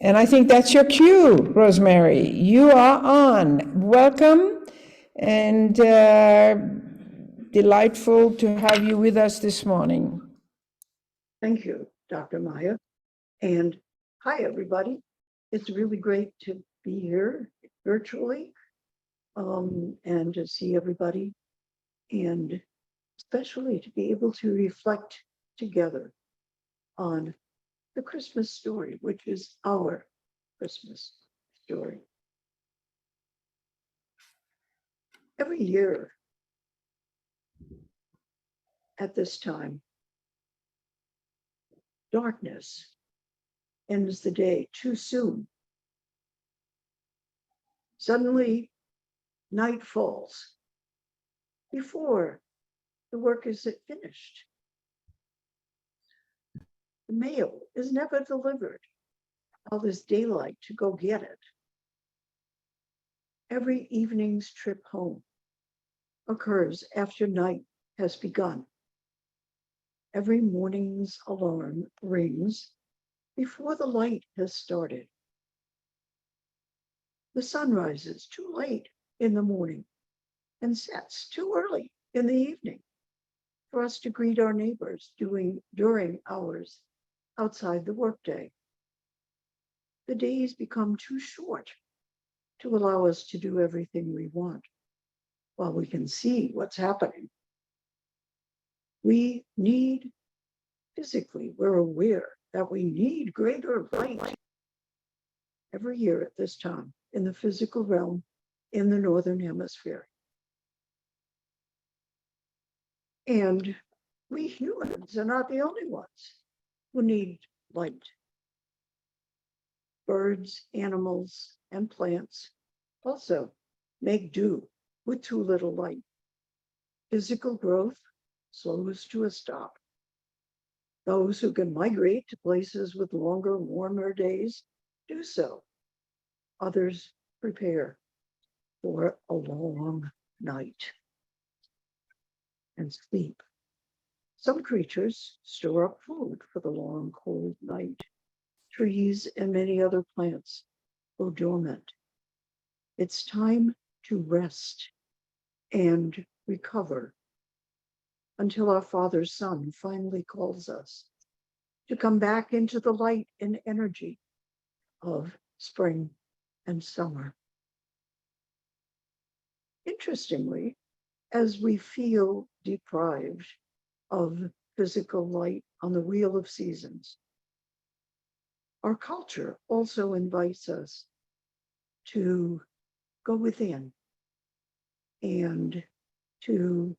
And I think that's your cue, Rosemary. You are on. Welcome and delightful to have you with us this morning. Thank you, Dr. Maya. And hi, everybody. It's really great to be here virtually and to see everybody, and especially to be able to reflect together on the Christmas story, which is our Christmas story. Every year at this time, darkness ends the day too soon. Suddenly, night falls before the work is finished. The mail is never delivered while there's daylight to go get it. Every evening's trip home occurs after night has begun. Every morning's alarm rings before the light has started. The sun rises too late in the morning and sets too early in the evening for us to greet our neighbors during hours outside the workday. The days become too short to allow us to do everything we want while we can see what's happening. We need, physically, we're aware that we need greater light. Every year at this time in the physical realm in the Northern Hemisphere. And we humans are not the only ones who need light. Birds, animals, and plants also make do with too little light. Physical growth slows to a stop. Those who can migrate to places with longer, warmer days do so. Others prepare for a long night and sleep. Some creatures store up food for the long, cold night. Trees and many other plants go dormant. It's time to rest and recover until our Father's Son finally calls us to come back into the light and energy of spring and summer. Interestingly, as we feel deprived of physical light on the wheel of seasons, our culture also invites us to go within and to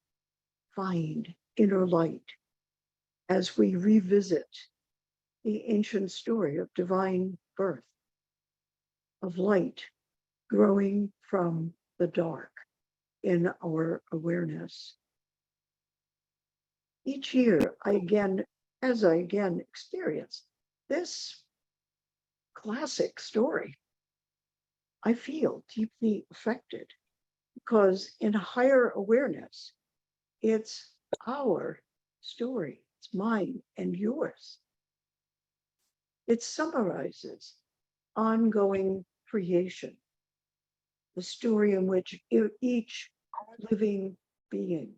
find inner light as we revisit the ancient story of divine birth, of light growing from the dark in our awareness. Each year, as I again experience this classic story, I feel deeply affected because in higher awareness, it's our story, it's mine and yours. It summarizes ongoing creation, the story in which each living being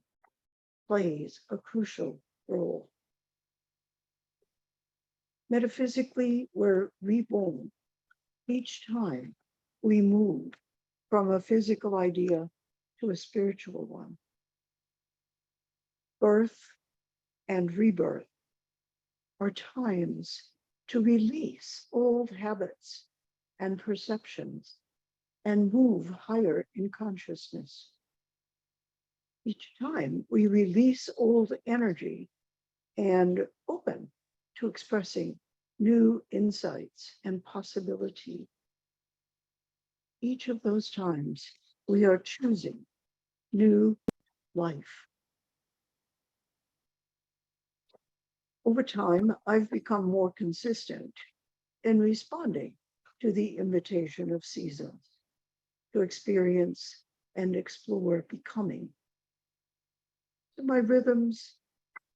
plays a crucial role. Metaphysically, we're reborn each time we move from a physical idea to a spiritual one. Birth and rebirth are times to release old habits and perceptions and move higher in consciousness. Each time we release old energy and open to expressing new insights and possibility. Each of those times we are choosing new life. Over time, I've become more consistent in responding to the invitation of seasons to experience and explore becoming. So my rhythms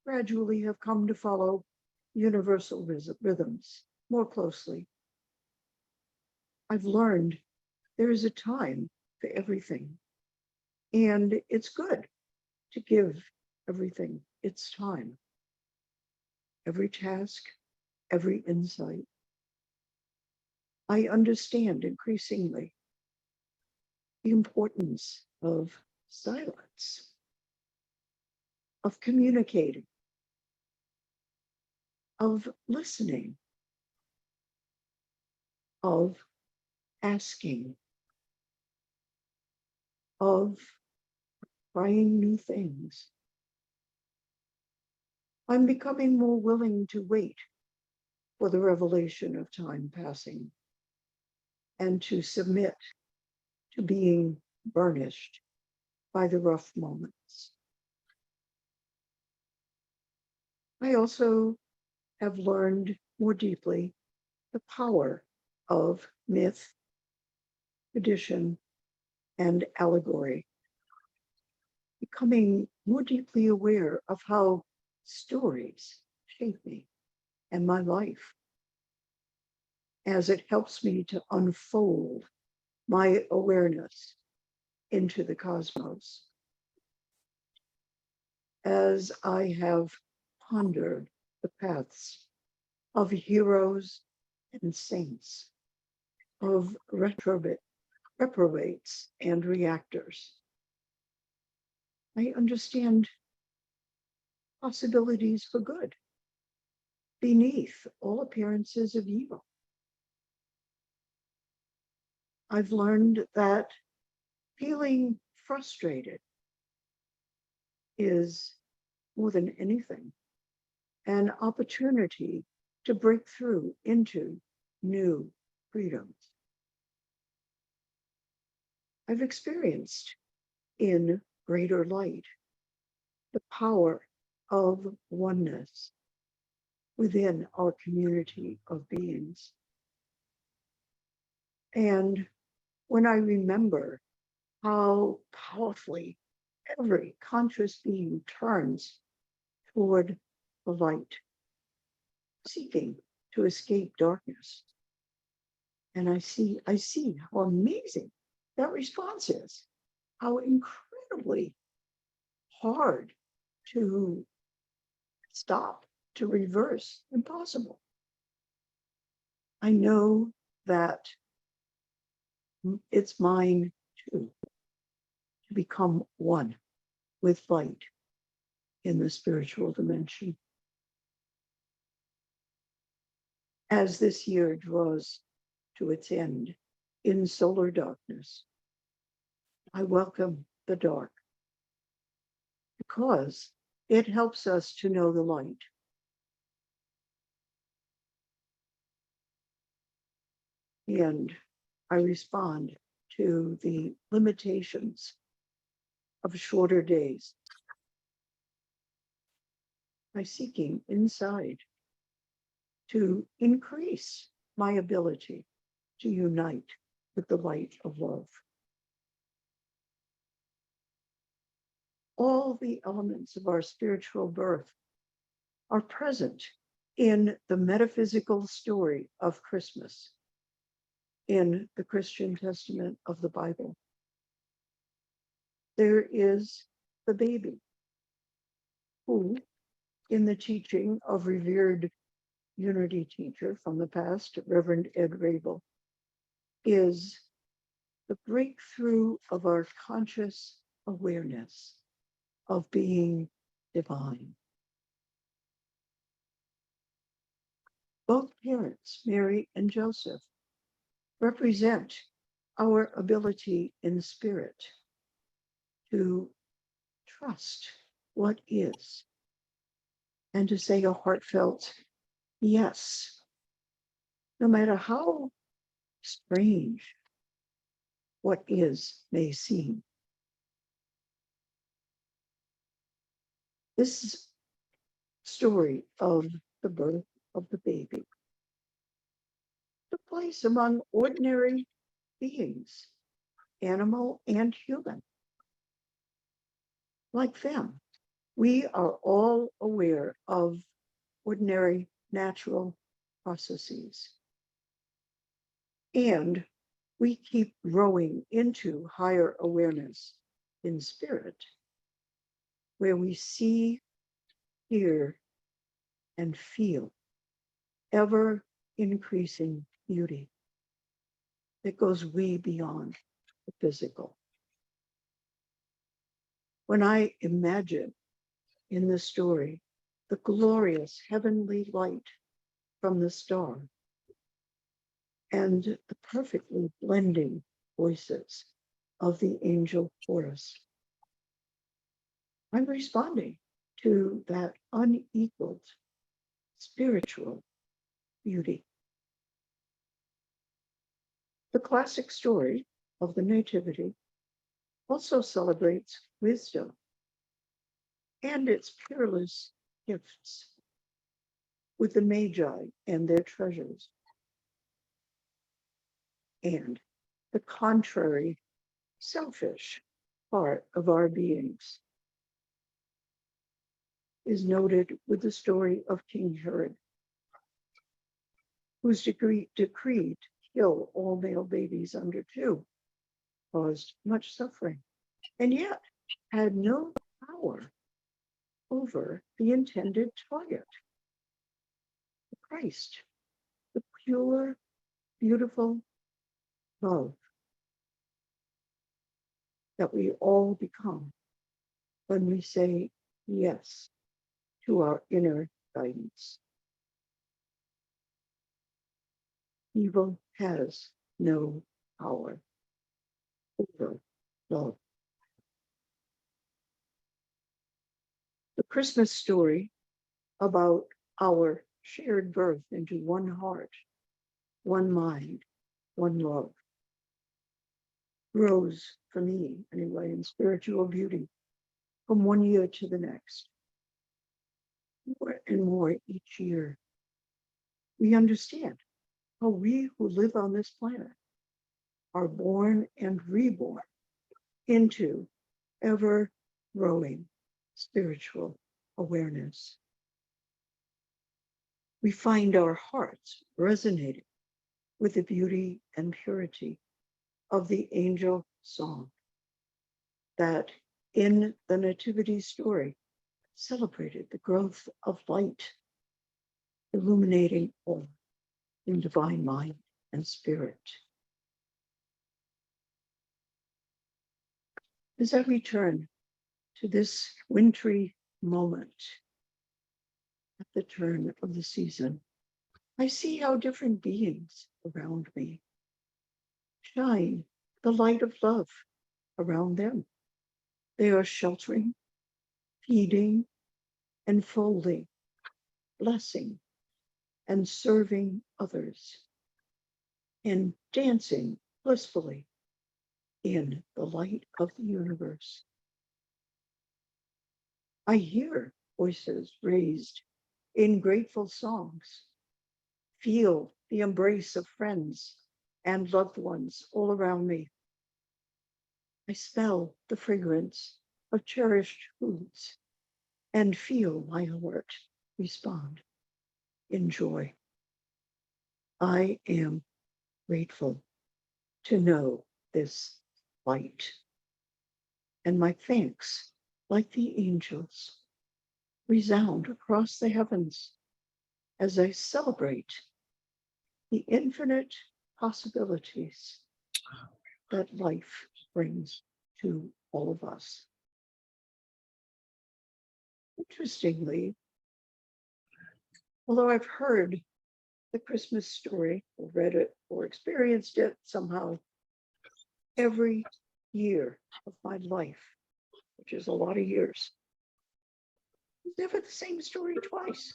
gradually have come to follow universal rhythms more closely. I've learned there is a time for everything, and it's good to give everything its time. Every task, every insight. I understand increasingly the importance of silence, of communicating, of listening, of asking, of trying new things. I'm becoming more willing to wait for the revelation of time passing and to submit to being burnished by the rough moments. I also have learned more deeply the power of myth, tradition, and allegory, becoming more deeply aware of how stories shape me and my life as it helps me to unfold my awareness into the cosmos. As I have pondered the paths of heroes and saints, of reprobates and reactors, I understand possibilities for good beneath all appearances of evil. I've learned that feeling frustrated is, more than anything, an opportunity to break through into new freedoms. I've experienced in greater light the power of oneness within our community of beings. And when I remember how powerfully every conscious being turns toward the light, seeking to escape darkness, and I see how amazing that response is, how incredibly hard to stop, to reverse, impossible. I know that it's mine too, to become one with light in the spiritual dimension. As this year draws to its end in solar darkness, I welcome the dark because it helps us to know the light. And I respond to the limitations of shorter days by seeking inside to increase my ability to unite with the light of love. All the elements of our spiritual birth are present in the metaphysical story of Christmas in the Christian Testament of the Bible. There is the baby who, in the teaching of revered unity teacher from the past, Reverend Ed Rabel, is the breakthrough of our conscious awareness of being divine. Both parents, Mary and Joseph, represent our ability in spirit to trust what is and to say a heartfelt yes, no matter how strange what is may seem. This story of the birth of the baby took place among ordinary beings, animal and human. Like them, we are all aware of ordinary natural processes. And we keep growing into higher awareness in spirit, where we see, hear, and feel ever increasing beauty that goes way beyond the physical. When I imagine in the story the glorious heavenly light from the star and the perfectly blending voices of the angel chorus, I'm responding to that unequaled spiritual beauty. The classic story of the Nativity also celebrates wisdom and its peerless gifts with the Magi and their treasures, and the contrary, selfish part of our beings is noted with the story of King Herod, whose decreed to kill all male babies under 2 caused much suffering, and yet had no power over the intended target, the Christ, the pure, beautiful love that we all become when we say yes to our inner guidance. Evil has no power over love. The Christmas story about our shared birth into one heart, one mind, one love grows for me anyway in spiritual beauty from one year to the next, more and more each year. We understand how we who live on this planet are born and reborn into ever growing spiritual awareness. We find our hearts resonating with the beauty and purity of the angel song that in the Nativity story celebrated the growth of light, illuminating all in divine mind and spirit. As I return to this wintry moment at the turn of the season, I see how different beings around me shine the light of love around them. They are sheltering, feeding, enfolding, blessing, and serving others, and dancing blissfully in the light of the universe. I hear voices raised in grateful songs, feel the embrace of friends and loved ones all around me. I smell the fragrance of cherished foods and feel my heart respond in joy. I am grateful to know this light, and my thanks, like the angels, resound across the heavens as I celebrate the infinite possibilities that life brings to all of us. Interestingly, although I've heard the Christmas story, or read it, or experienced it somehow every year of my life, which is a lot of years, it's never the same story twice,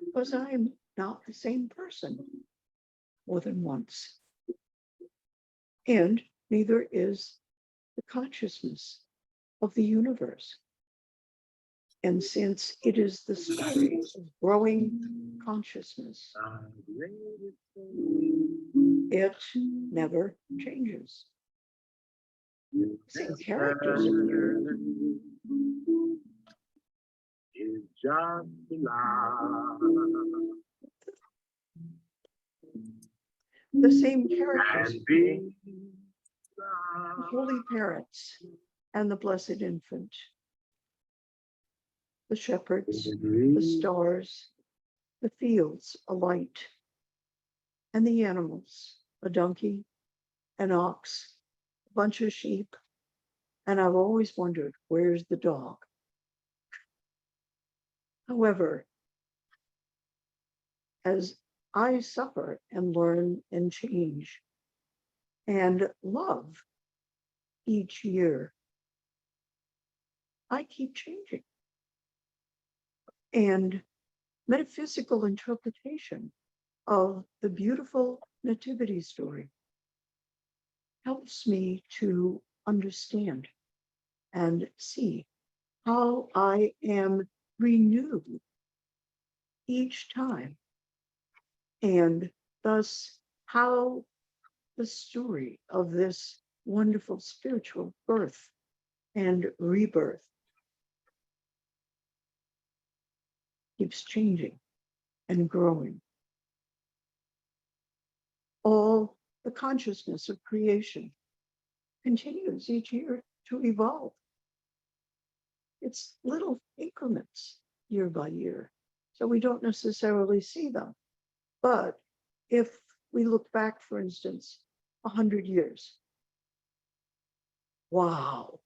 because I'm not the same person more than once. And neither is the consciousness of the universe. And since it is the story of growing consciousness, it never changes. Same characters appear. Is just love. the same characters appear, the holy parents and the blessed infant, the shepherds, the stars, the fields alight, and the animals, a donkey, an ox, a bunch of sheep, and I've always wondered, where's the dog? However, as I suffer and learn and change and love each year, I keep changing. And metaphysical interpretation of the beautiful nativity story helps me to understand and see how I am renewed each time, and thus how the story of this wonderful spiritual birth and rebirth keeps changing and growing. All the consciousness of creation continues each year to evolve. It's little increments year by year, so we don't necessarily see them. But if we look back, for instance, 100 years, wow,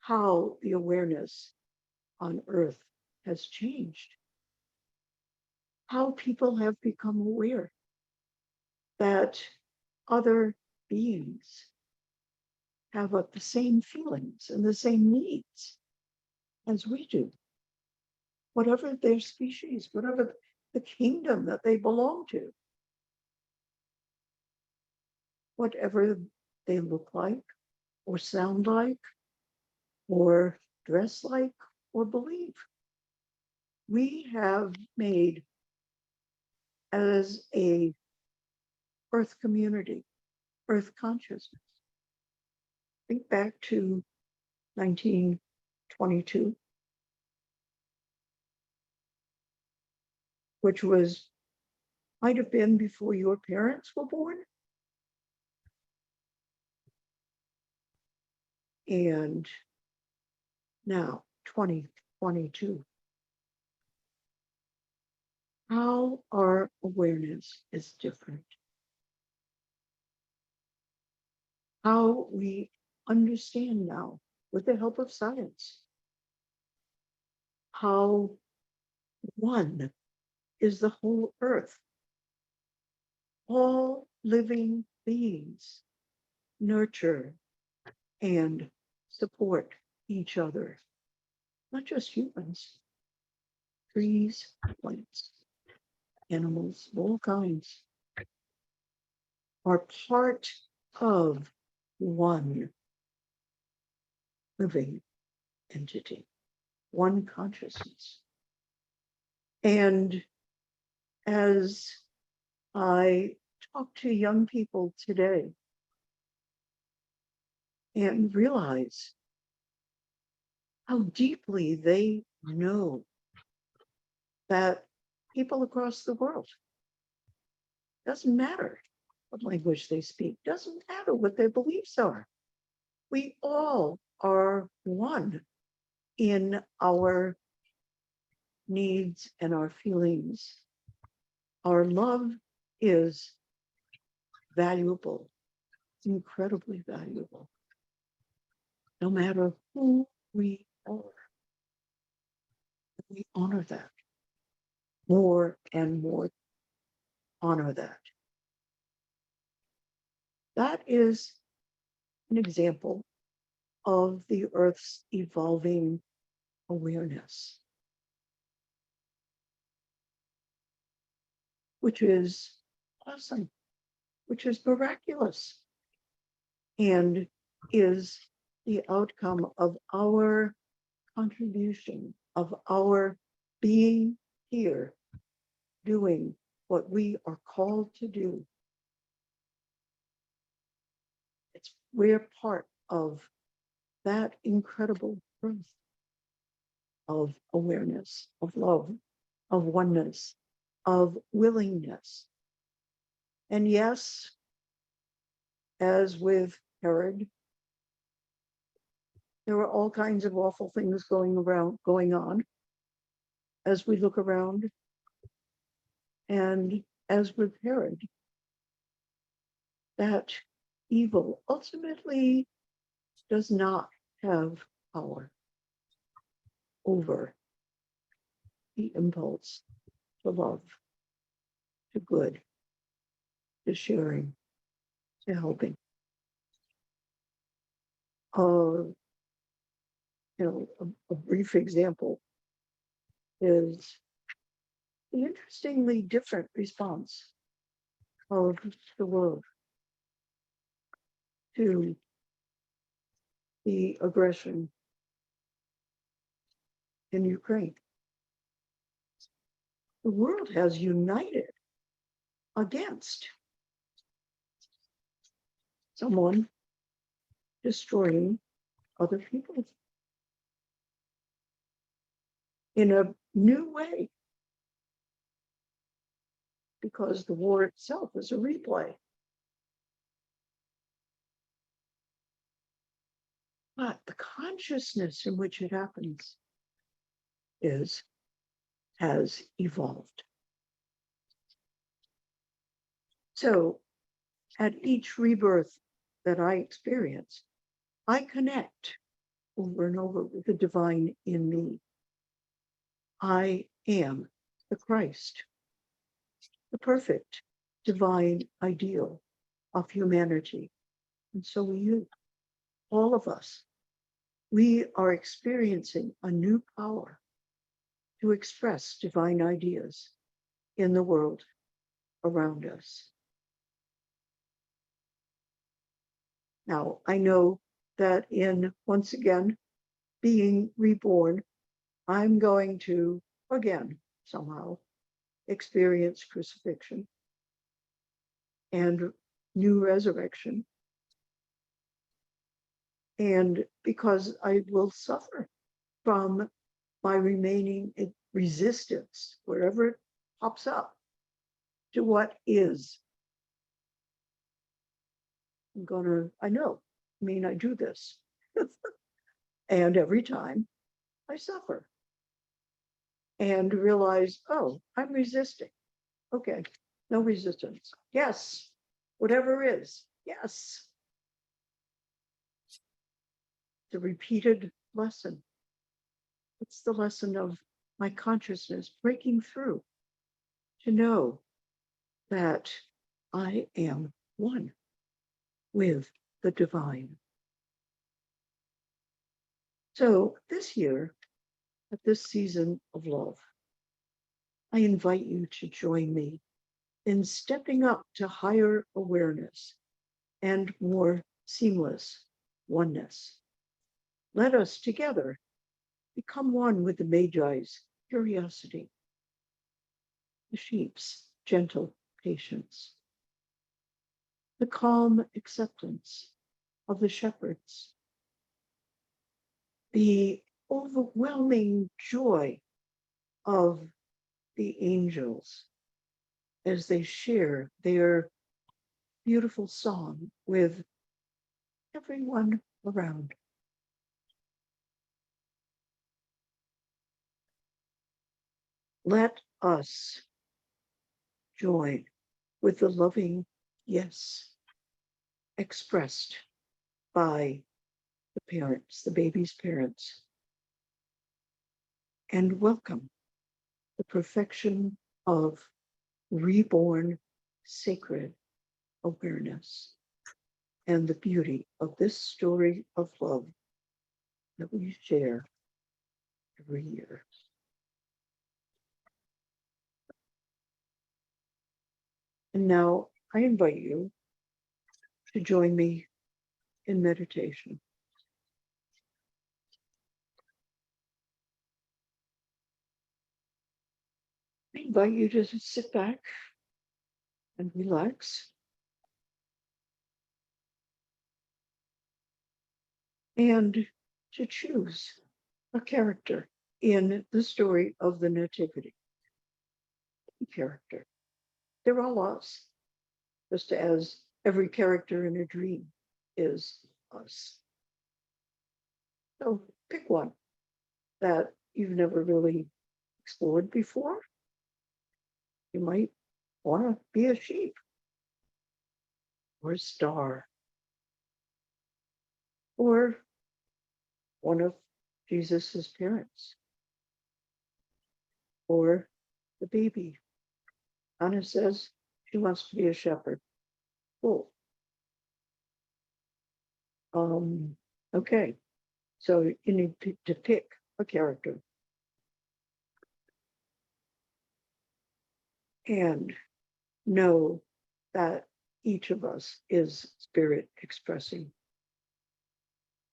how the awareness on Earth has changed. How people have become aware that other beings have the same feelings and the same needs as we do. Whatever their species, whatever the kingdom that they belong to, whatever they look like, or sound like, or dress like, or believe. We have made, as a Earth community, Earth consciousness. Think back to 1922, which might have been before your parents were born. And now, 2022. How our awareness is different. How we understand now, with the help of science, how one is the whole Earth. All living beings nurture and support each other, not just humans, trees, plants, animals of all kinds are part of one living entity, one consciousness. And as I talk to young people today and realize how deeply they know that people across the world, doesn't matter what language they speak, doesn't matter what their beliefs are. We all are one in our needs and our feelings. Our love is valuable, incredibly valuable, no matter who we are. We honor that more and more. Honor that. That is an example of the Earth's evolving awareness, which is awesome, which is miraculous, and is the outcome of our contribution, of our being here, doing what we are called to do. We're part of that incredible growth of awareness, of love, of oneness, of willingness. And yes, as with Herod, there were all kinds of awful things going on as we look around. And as with Herod, that evil ultimately does not have power over the impulse to love, to good, to sharing, to helping. A brief example is the interestingly different response of the world to the aggression in Ukraine. The world has united against someone destroying other people in a new way, because the war itself is a replay. But the consciousness in which it happens has evolved. So at each rebirth that I experience, I connect over and over with the divine in me. I am the Christ, the perfect divine ideal of humanity. And so are you, all of us. We are experiencing a new power to express divine ideas in the world around us. Now, I know that in, once again, being reborn, I'm going to, again, somehow, experience crucifixion and new resurrection. And because I will suffer from my remaining resistance, wherever it pops up, to what is. I do this. And every time I suffer and realize, oh, I'm resisting. Okay, no resistance. Yes, whatever is, yes. The repeated lesson. It's the lesson of my consciousness breaking through to know that I am one with the divine. So this year, at this season of love, I invite you to join me in stepping up to higher awareness and more seamless oneness. Let us together become one with the Magi's curiosity, the sheep's gentle patience, the calm acceptance of the shepherds, the overwhelming joy of the angels as they share their beautiful song with everyone around. Let us join with the loving yes expressed by the parents, the baby's parents, and welcome the perfection of reborn sacred awareness and the beauty of this story of love that we share every year. And now I invite you to join me in meditation. I invite you to sit back and relax. And to choose a character in the story of the Nativity. Character. They're all us. just as every character in a dream is us. So pick one that you've never really explored before. You might want to be a sheep or a star or one of Jesus's parents or the baby. Anna says she wants to be a shepherd. Cool. Okay, so you need to pick a character. And know that each of us is spirit expressing,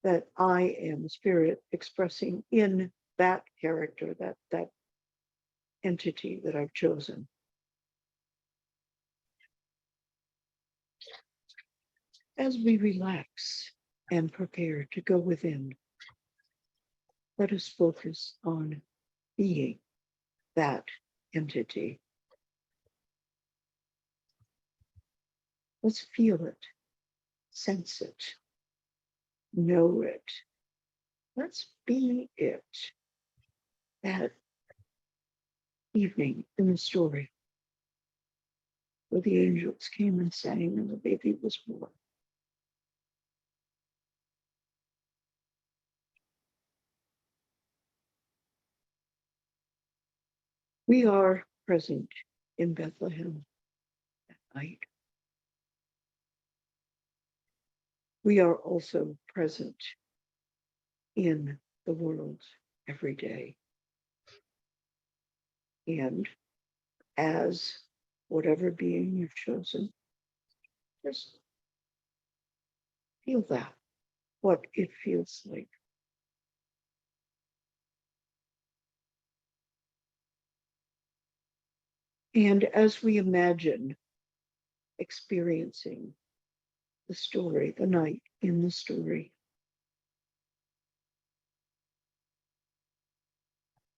that I am spirit expressing in that character, that entity that I've chosen. As we relax and prepare to go within, let us focus on being that entity. Let's feel it, sense it, know it. Let's be it. That evening in the story where the angels came and sang and the baby was born. We are present in Bethlehem at night. We are also present in the world every day. And as whatever being you've chosen, just feel that, what it feels like. And as we imagine experiencing the story, the night in the story,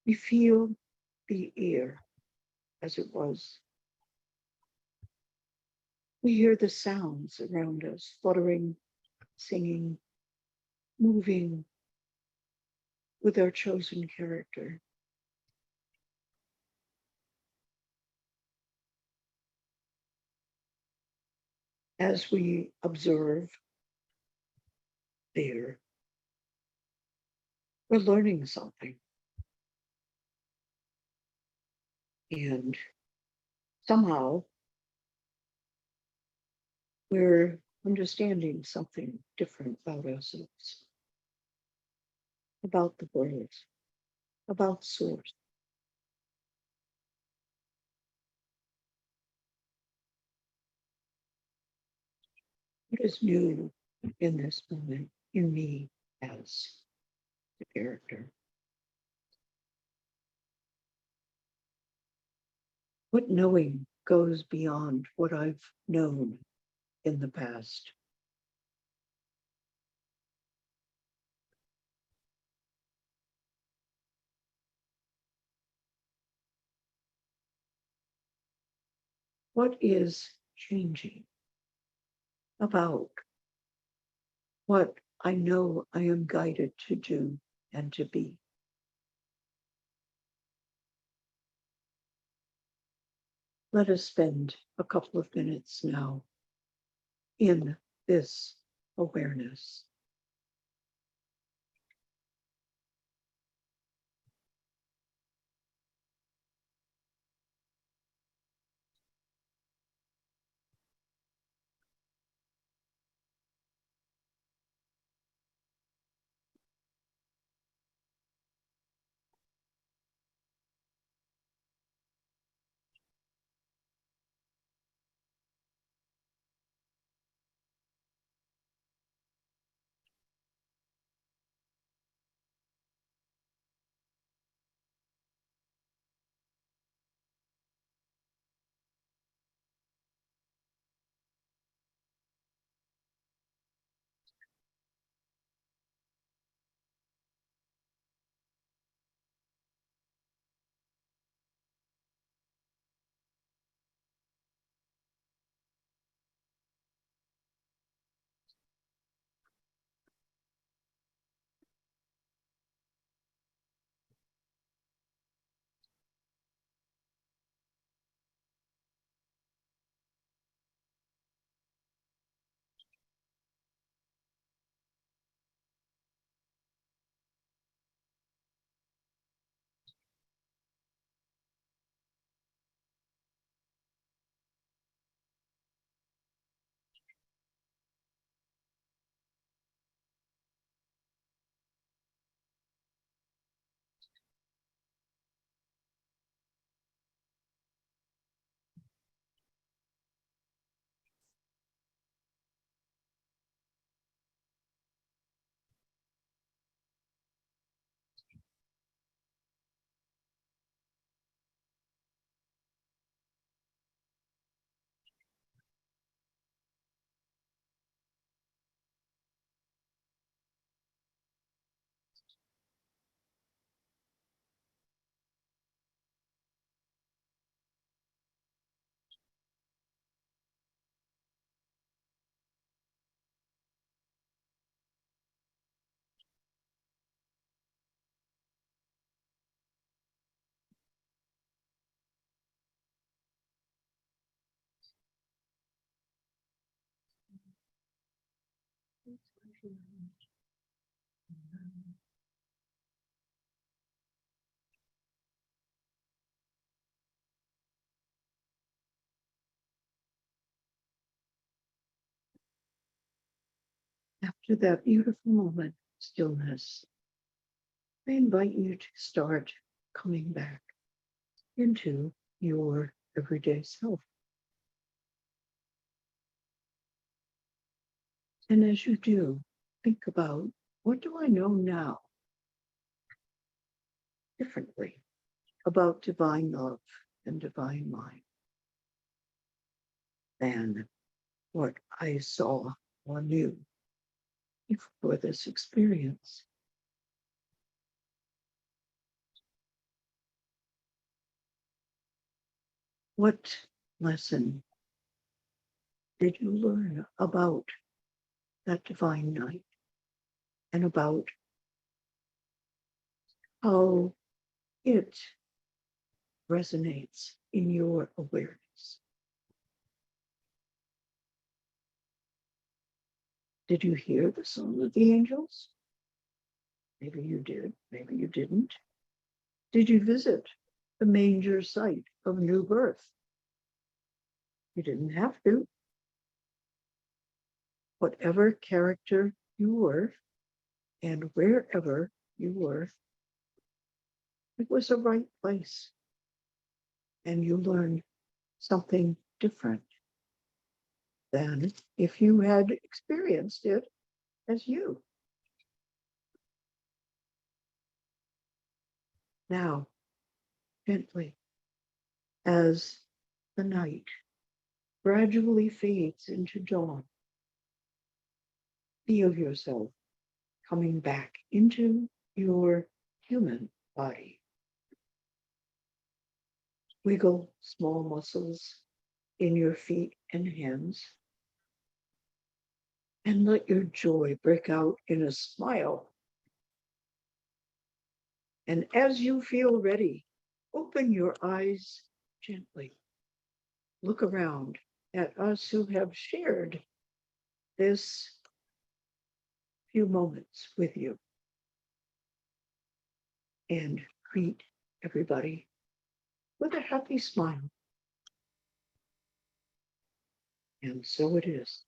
we feel the air as it was. We hear the sounds around us, fluttering, singing, moving with our chosen character. As we observe there, we're learning something. And somehow we're understanding something different about ourselves, about the world, about source. What is new in this moment in me as the character? What knowing goes beyond what I've known in the past? What is changing about what I know I am guided to do and to be? Let us spend a couple of minutes now in this awareness. After that beautiful moment of stillness, I invite you to start coming back into your everyday self. And as you do, think about, what do I know now differently about divine love and divine mind than what I saw or knew before this experience? What lesson did you learn about that divine night and about how it resonates in your awareness? Did you hear the song of the angels? Maybe you did, maybe you didn't. Did you visit the manger site of new birth? You didn't have to. Whatever character you were and wherever you were, it was the right place. And you learned something different than if you had experienced it as you. Now, gently, as the night gradually fades into dawn, feel yourself coming back into your human body. Wiggle small muscles in your feet and hands, and let your joy break out in a smile. And as you feel ready, open your eyes gently. Look around at us who have shared this few moments with you, and greet everybody with a happy smile. And so it is.